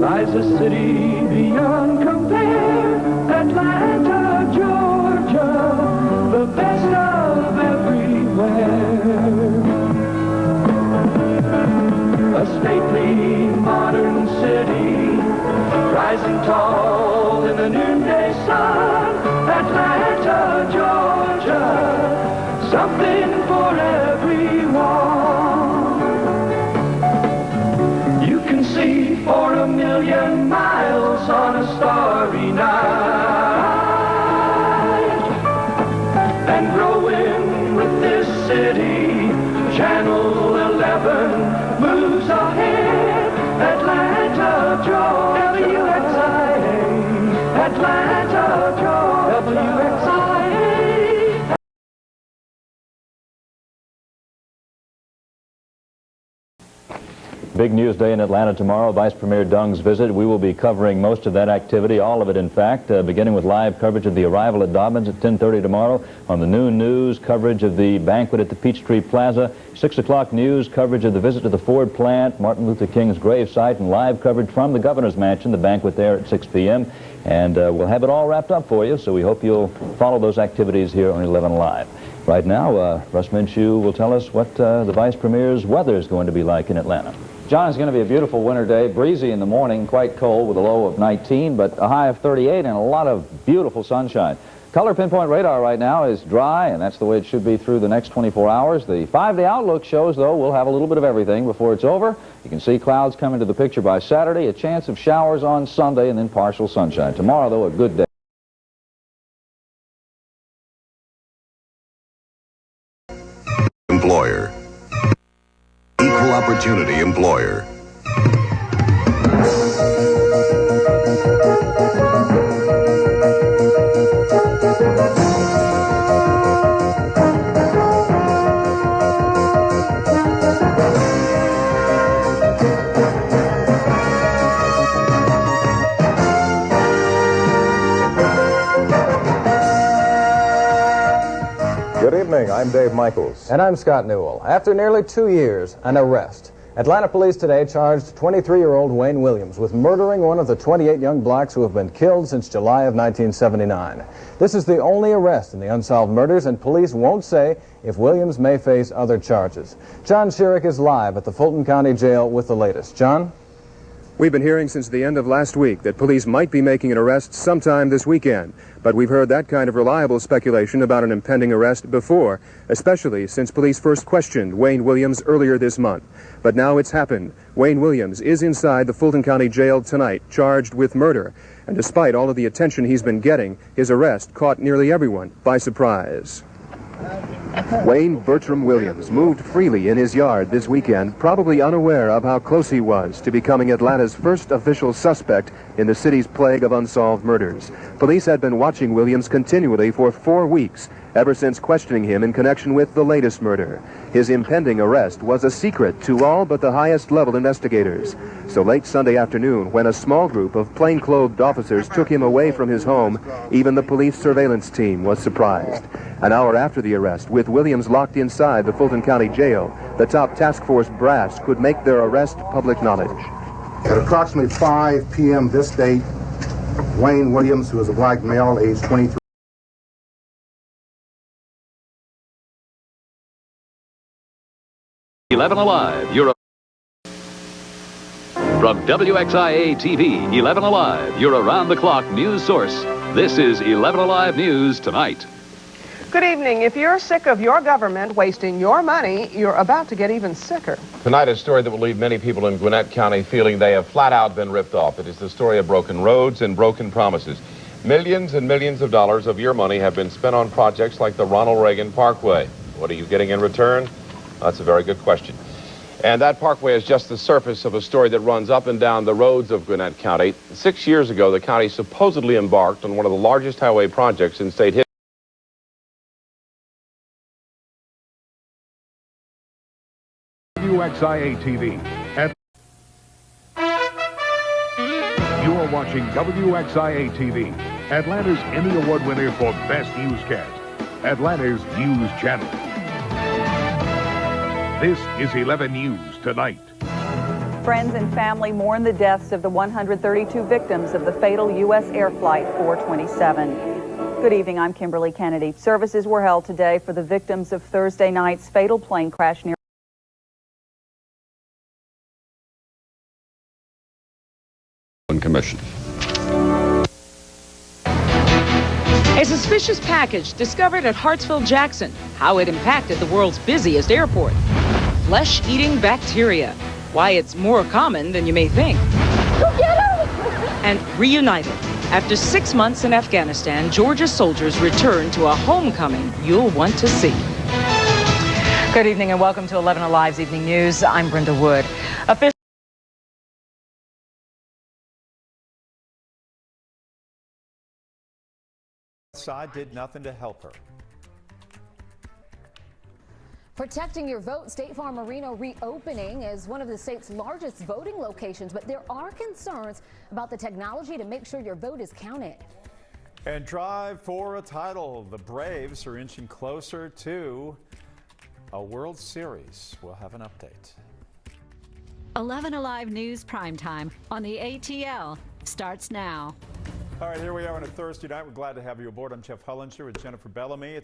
lies a city beyond compare. Atlanta, Georgia, the best of everywhere. A stately, modern city, rising tall in the noonday sun. Atlanta, Georgia, something for everyone. You can see for a million miles on a starry night. And growing with this city, Channel 11 moves ahead. Atlanta, Georgia, WXIA. Atlanta, Georgia, WXIA. Big news day in Atlanta tomorrow, Vice Premier Dung's visit. We will be covering most of that activity, all of it in fact, beginning with live coverage of the arrival at Dobbins at 10:30 tomorrow. On the noon news, coverage of the banquet at the Peachtree Plaza. 6 o'clock news, coverage of the visit to the Ford plant, Martin Luther King's gravesite, and live coverage from the Governor's Mansion, the banquet there at 6 p.m. And we'll have it all wrapped up for you, so we hope you'll follow those activities here on 11 Live. Right now, Russ Minshew will tell us what the Vice Premier's weather is going to be like in Atlanta. John, it's going to be a beautiful winter day, breezy in the morning, quite cold with a low of 19, but a high of 38 and a lot of beautiful sunshine. Color pinpoint radar right now is dry, and that's the way it should be through the next 24 hours. The 5-day outlook shows, though, we'll have a little bit of everything before it's over. You can see clouds come into the picture by Saturday, a chance of showers on Sunday, and then partial sunshine. Tomorrow, though, a good day. Employer. Equal opportunity employer. Good evening, I'm Dave Michaels. And I'm Scott Newell. After nearly 2 years, an arrest. Atlanta police today charged 23-year-old Wayne Williams with murdering one of the 28 young blacks who have been killed since July of 1979. This is the only arrest in the unsolved murders, and police won't say if Williams may face other charges. John Sherrick is live at the Fulton County Jail with the latest. John? We've been hearing since the end of last week that police might be making an arrest sometime this weekend. But we've heard that kind of reliable speculation about an impending arrest before, especially since police first questioned Wayne Williams earlier this month. But now it's happened. Wayne Williams is inside the Fulton County Jail tonight, charged with murder. And despite all of the attention he's been getting, his arrest caught nearly everyone by surprise. Wayne Bertram Williams moved freely in his yard this weekend, probably unaware of how close he was to becoming Atlanta's first official suspect in the city's plague of unsolved murders. Police had been watching Williams continually for 4 weeks, ever since questioning him in connection with the latest murder. His impending arrest was a secret to all but the highest-level investigators. So late Sunday afternoon, when a small group of plainclothed officers took him away from his home, even the police surveillance team was surprised. An hour after the arrest, with Williams locked inside the Fulton County Jail, the top task force brass could make their arrest public knowledge. At approximately 5 p.m. this date, Wayne Williams, who is a black male, age 23, From WXIA TV, 11 Alive, your around-the-clock news source. This is 11 Alive News Tonight. Good evening. If you're sick of your government wasting your money, you're about to get even sicker. Tonight, a story that will leave many people in Gwinnett County feeling they have flat out been ripped off. It is the story of broken roads and broken promises. Millions and millions of dollars of your money have been spent on projects like the Ronald Reagan Parkway. What are you getting in return? That's a very good question. And that parkway is just the surface of a story that runs up and down the roads of Gwinnett County. 6 years ago, the county supposedly embarked on one of the largest highway projects in state history. WXIA TV. You're watching WXIA TV, Atlanta's Emmy Award winner for Best Newscast, Atlanta's News Channel. This is 11 News Tonight. Friends and family mourn the deaths of the 132 victims of the fatal U.S. Air Flight 427. Good evening, I'm Kimberly Kennedy. Services were held today for the victims of Thursday night's fatal plane crash near Commission. A suspicious package discovered at Hartsfield-Jackson. How it impacted the world's busiest airport. Flesh-eating bacteria. Why it's more common than you may think. Go get him! And reunited. After 6 months in Afghanistan, Georgia soldiers return to a homecoming you'll want to see. Good evening and welcome to 11 Alive's Evening News. I'm Brenda Wood. Side did nothing to help her. Protecting your vote, State Farm Marino reopening is one of the state's largest voting locations, but there are concerns about the technology to make sure your vote is counted. And drive for a title. The Braves are inching closer to a World Series. We'll have an update. 11 Alive News Primetime on the ATL starts now. All right, here we are on a Thursday night. We're glad to have you aboard. I'm Jeff Hullinger with Jennifer Bellamy.